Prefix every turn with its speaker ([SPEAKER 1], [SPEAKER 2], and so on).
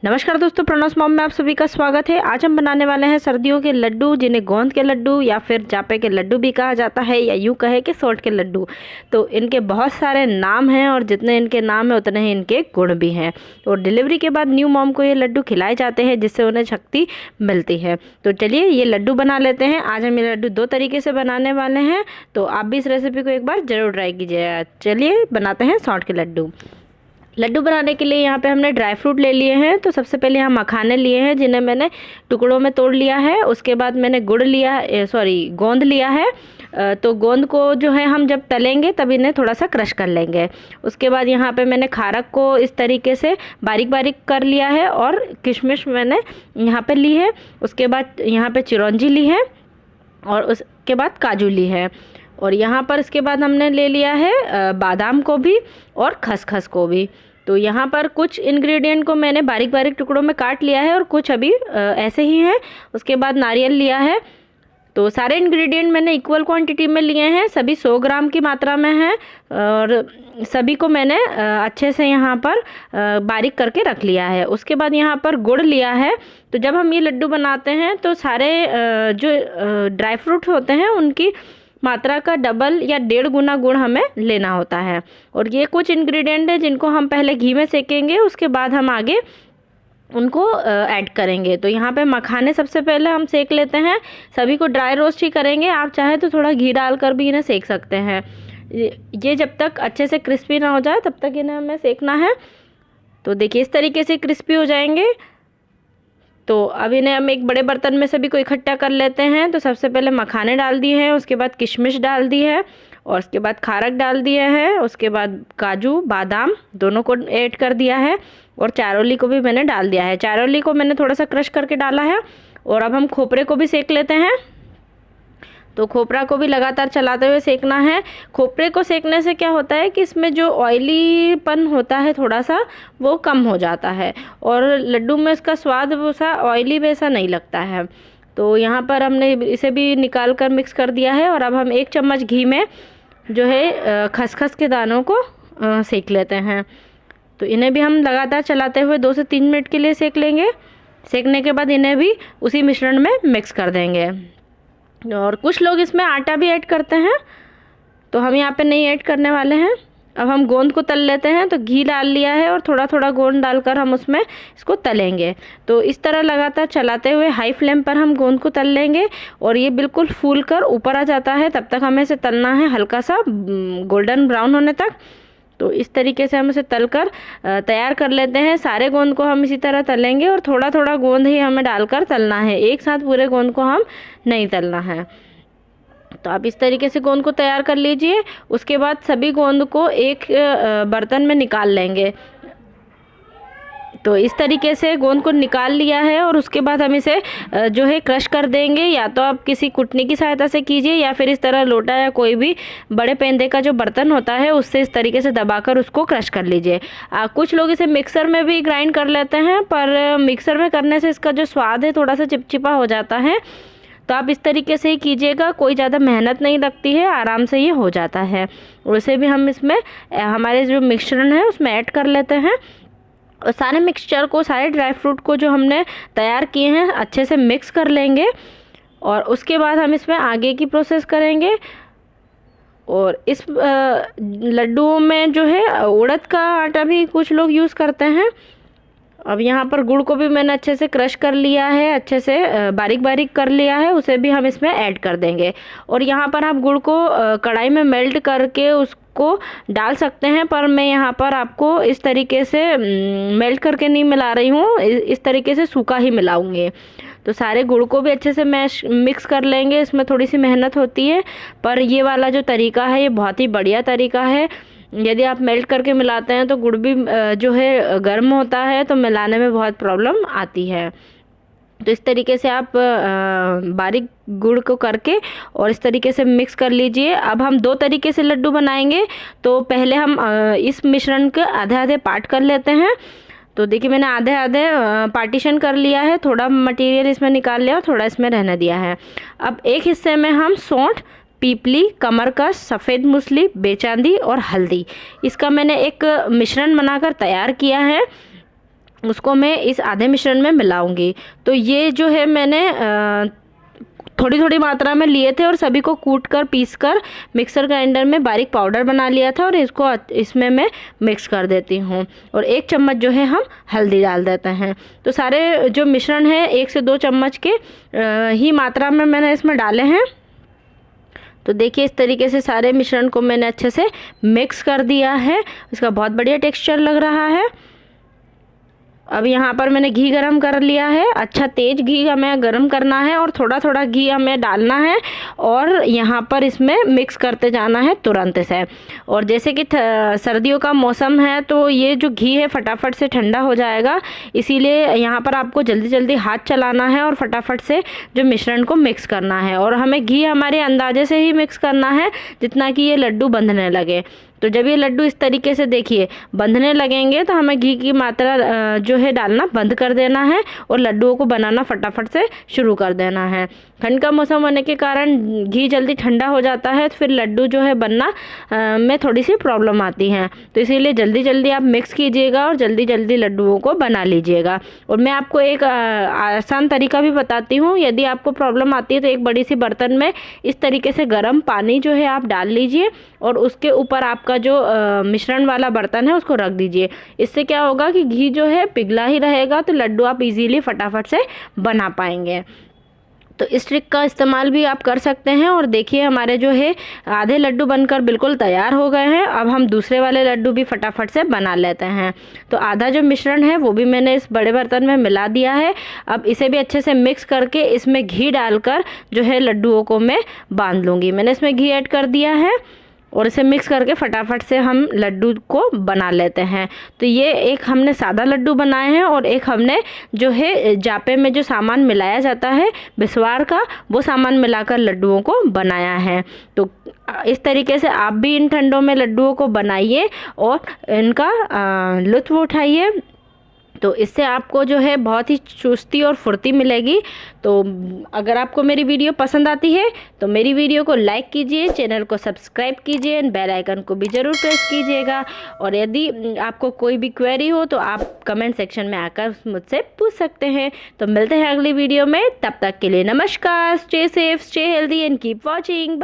[SPEAKER 1] नमस्कार दोस्तों, प्रणोस मॉम में आप सभी का स्वागत है। आज हम बनाने वाले हैं सर्दियों के लड्डू, जिन्हें गोंद के लड्डू या फिर जापे के लड्डू भी कहा जाता है, या यूँ कहे कि सोट के लड्डू। तो इनके बहुत सारे नाम हैं और जितने इनके नाम हैं उतने ही इनके गुण भी हैं। और डिलीवरी के बाद न्यू मॉम को ये लड्डू खिलाए जाते हैं, जिससे उन्हें शक्ति मिलती है। तो चलिए ये लड्डू बना लेते हैं। आज हम ये लड्डू दो तरीके से बनाने वाले हैं, तो आप भी इस रेसिपी को एक बार ज़रूर ट्राई कीजिएगा। चलिए बनाते हैं सोट के लड्डू। लड्डू बनाने के लिए यहाँ पे हमने ड्राई फ्रूट ले लिए हैं। तो सबसे पहले यहाँ मखाने लिए हैं, जिन्हें मैंने टुकड़ों में तोड़ लिया है। उसके बाद मैंने गोंद लिया है। तो गोंद को जो है हम जब तलेंगे तब इन्हें थोड़ा सा क्रश कर लेंगे। उसके बाद यहाँ पे मैंने खारक को इस तरीके से बारीक बारीक कर लिया है, और किशमिश मैंने यहाँ पे ली है। उसके बाद यहाँ पे चिरौंजी ली है, और उसके बाद काजू ली है। और यहाँ पर इसके बाद हमने ले लिया है बादाम को भी और खसखस को भी। तो यहाँ पर कुछ इंग्रेडिएंट को मैंने बारीक बारीक टुकड़ों में काट लिया है, और कुछ अभी ऐसे ही हैं। उसके बाद नारियल लिया है। तो सारे इंग्रेडिएंट मैंने इक्वल क्वांटिटी में लिए हैं, सभी 100 ग्राम की मात्रा में हैं, और सभी को मैंने अच्छे से यहाँ पर बारीक करके रख लिया है। उसके बाद यहाँ पर गुड़ लिया है। तो जब हम ये लड्डू बनाते हैं तो सारे जो ड्राई फ्रूट होते हैं उनकी मात्रा का डबल या 1.5 गुना गुड़ हमें लेना होता है। और ये कुछ इंग्रेडिएंट है जिनको हम पहले घी में सेकेंगे, उसके बाद हम आगे उनको ऐड करेंगे। तो यहाँ पे मखाने सबसे पहले हम सेक लेते हैं। सभी को ड्राई रोस्ट ही करेंगे, आप चाहे तो थोड़ा घी डालकर भी इन्हें सेक सकते हैं। ये जब तक अच्छे से क्रिस्पी ना हो जाए तब तक इन्हें हमें सेकना है। तो देखिए इस तरीके से क्रिस्पी हो जाएंगे। तो अब इन्हें हम एक बड़े बर्तन में सभी को इकट्ठा कर लेते हैं। तो सबसे पहले मखाने डाल दिए हैं, उसके बाद किशमिश डाल दी है, और उसके बाद खारक डाल दिए हैं। उसके बाद काजू बादाम दोनों को ऐड कर दिया है, और चारोली को भी मैंने डाल दिया है। चारोली को मैंने थोड़ा सा क्रश करके डाला है। और अब हम खोपरे को भी सेक लेते हैं। तो खोपरा को भी लगातार चलाते हुए सेकना है। खोपरे को सेकने से क्या होता है कि इसमें जो ऑयलीपन होता है थोड़ा सा वो कम हो जाता है, और लड्डू में इसका स्वाद वो सा ऑयली वैसा नहीं लगता है। तो यहाँ पर हमने इसे भी निकाल कर मिक्स कर दिया है। और अब हम 1 चम्मच घी में जो है खसखस के दानों को सेक लेते हैं। तो इन्हें भी हम लगातार चलाते हुए 2 से 3 मिनट के लिए सेक लेंगे। सेकने के बाद इन्हें भी उसी मिश्रण में मिक्स कर देंगे। और कुछ लोग इसमें आटा भी ऐड करते हैं, तो हम यहाँ पे नहीं ऐड करने वाले हैं। अब हम गोंद को तल लेते हैं। तो घी डाल लिया है, और थोड़ा थोड़ा गोंद डालकर हम उसमें इसको तलेंगे। तो इस तरह लगातार चलाते हुए हाई फ्लेम पर हम गोंद को तल लेंगे, और ये बिल्कुल फूल कर ऊपर आ जाता है तब तक हमें इसे तलना है, हल्का सा गोल्डन ब्राउन होने तक। तो इस तरीके से हम इसे तलकर तैयार कर लेते हैं। सारे गोंद को हम इसी तरह तलेंगे, और थोड़ा थोड़ा गोंद ही हमें डालकर तलना है, एक साथ पूरे गोंद को हम नहीं तलना है। तो आप इस तरीके से गोंद को तैयार कर लीजिए। उसके बाद सभी गोंद को एक बर्तन में निकाल लेंगे। तो इस तरीके से गोंद को निकाल लिया है, और उसके बाद हम इसे जो है क्रश कर देंगे। या तो आप किसी कुटनी की सहायता से कीजिए, या फिर इस तरह लोटा या कोई भी बड़े पेंदे का जो बर्तन होता है उससे इस तरीके से दबाकर उसको क्रश कर लीजिए। कुछ लोग इसे मिक्सर में भी ग्राइंड कर लेते हैं, पर मिक्सर में करने से इसका जो स्वाद है थोड़ा सा चिपचिपा हो जाता है। तो आप इस तरीके से ही कीजिएगा, कोई ज़्यादा मेहनत नहीं लगती है, आराम से ये हो जाता है। वैसे भी हम इसमें हमारे जो मिश्रण है उसमें ऐड कर लेते हैं। और सारे मिक्सचर को, सारे ड्राई फ्रूट को जो हमने तैयार किए हैं अच्छे से मिक्स कर लेंगे। और उसके बाद हम इसमें आगे की प्रोसेस करेंगे। और इस लड्डुओं में जो है उड़द का आटा भी कुछ लोग यूज़ करते हैं। अब यहाँ पर गुड़ को भी मैंने अच्छे से क्रश कर लिया है, अच्छे से बारीक बारीक कर लिया है, उसे भी हम इसमें ऐड कर देंगे। और यहाँ पर आप गुड़ को कढ़ाई में मेल्ट करके उसको डाल सकते हैं, पर मैं यहाँ पर आपको इस तरीके से मेल्ट करके नहीं मिला रही हूँ, इस तरीके से सूखा ही मिलाऊंगी। तो सारे गुड़ को भी अच्छे से मिक्स कर लेंगे। इसमें थोड़ी सी मेहनत होती है, पर ये वाला जो तरीका है ये बहुत ही बढ़िया तरीका है। यदि आप मेल्ट करके मिलाते हैं तो गुड़ भी जो है गर्म होता है, तो मिलाने में बहुत प्रॉब्लम आती है। तो इस तरीके से आप बारीक गुड़ को करके और इस तरीके से मिक्स कर लीजिए। अब हम 2 तरीके से लड्डू बनाएंगे। तो पहले हम इस मिश्रण के आधे आधे पार्ट कर लेते हैं। तो देखिए मैंने आधे आधे पार्टीशन कर लिया है, थोड़ा मटेरियल इसमें निकाल लिया और थोड़ा इसमें रहने दिया है। अब एक हिस्से में हम सौंठ, पीपली, कमरकस, सफ़ेद मूसली, बेचांदी और हल्दी, इसका मैंने एक मिश्रण बनाकर तैयार किया है। उसको मैं इस आधे मिश्रण में मिलाऊंगी। तो ये जो है मैंने थोड़ी थोड़ी मात्रा में लिए थे और सभी को कूट कर पीस कर मिक्सर ग्राइंडर में बारीक पाउडर बना लिया था और इसको इसमें मैं मिक्स कर देती हूँ। और 1 चम्मच जो है हम हल्दी डाल देते हैं। तो सारे जो मिश्रण है 1 से 2 चम्मच के ही मात्रा में मैंने इसमें डाले हैं। तो देखिए इस तरीके से सारे मिश्रण को मैंने अच्छे से मिक्स कर दिया है। इसका बहुत बढ़िया टेक्सचर लग रहा है। अब यहाँ पर मैंने घी गरम कर लिया है। अच्छा तेज़ घी हमें गरम करना है और थोड़ा थोड़ा घी हमें डालना है और यहाँ पर इसमें मिक्स करते जाना है तुरंत से। और जैसे कि सर्दियों का मौसम है तो ये जो घी है फटाफट से ठंडा हो जाएगा, इसीलिए यहाँ पर आपको जल्दी जल्दी हाथ चलाना है और फटाफट से जो मिश्रण को मिक्स करना है। और हमें घी हमारे अंदाजे से ही मिक्स करना है जितना कि ये लड्डू बंधने लगे। तो जब ये लड्डू इस तरीके से देखिए बंधने लगेंगे तो हमें घी की मात्रा जो है डालना बंद कर देना है और लड्डुओं को बनाना फटाफट से शुरू कर देना है। ठंड का मौसम होने के कारण घी जल्दी ठंडा हो जाता है तो फिर लड्डू जो है बनना में थोड़ी सी प्रॉब्लम आती है। तो इसीलिए जल्दी जल्दी आप मिक्स कीजिएगा और जल्दी जल्दी लड्डुओं को बना लीजिएगा। और मैं आपको एक आसान तरीका भी बताती हूँ। यदि आपको प्रॉब्लम आती है तो एक बड़ी सी बर्तन में इस तरीके से गर्म पानी जो है आप डाल लीजिए और उसके ऊपर आपका जो मिश्रण वाला बर्तन है उसको रख दीजिए। इससे क्या होगा कि घी जो है पिघला ही रहेगा तो लड्डू आप इजीली फटाफट से बना पाएंगे। तो इस ट्रिक का इस्तेमाल भी आप कर सकते हैं। और देखिए हमारे जो है आधे लड्डू बनकर बिल्कुल तैयार हो गए हैं। अब हम दूसरे वाले लड्डू भी फटाफट से बना लेते हैं। तो आधा जो मिश्रण है वो भी मैंने इस बड़े बर्तन में मिला दिया है। अब इसे भी अच्छे से मिक्स करके इसमें घी डालकर जो है लड्डुओं को मैं बांध लूँगी। मैंने इसमें घी ऐड कर दिया है और इसे मिक्स करके फटाफट से हम लड्डू को बना लेते हैं। तो ये एक हमने सादा लड्डू बनाए हैं और एक हमने जो है जापे में जो सामान मिलाया जाता है बिस्वार का, वो सामान मिलाकर लड्डुओं को बनाया है। तो इस तरीके से आप भी इन ठंडों में लड्डुओं को बनाइए और इनका लुत्फ़ उठाइए। तो इससे आपको जो है बहुत ही चुस्ती और फुर्ती मिलेगी। तो अगर आपको मेरी वीडियो पसंद आती है तो मेरी वीडियो को लाइक कीजिए, चैनल को सब्सक्राइब कीजिए, एंड बेल आइकन को भी ज़रूर प्रेस कीजिएगा। और यदि आपको कोई भी क्वेरी हो तो आप कमेंट सेक्शन में आकर मुझसे पूछ सकते हैं। तो मिलते हैं अगली वीडियो में, तब तक के लिए नमस्कार। Stay safe, stay healthy and keep watching.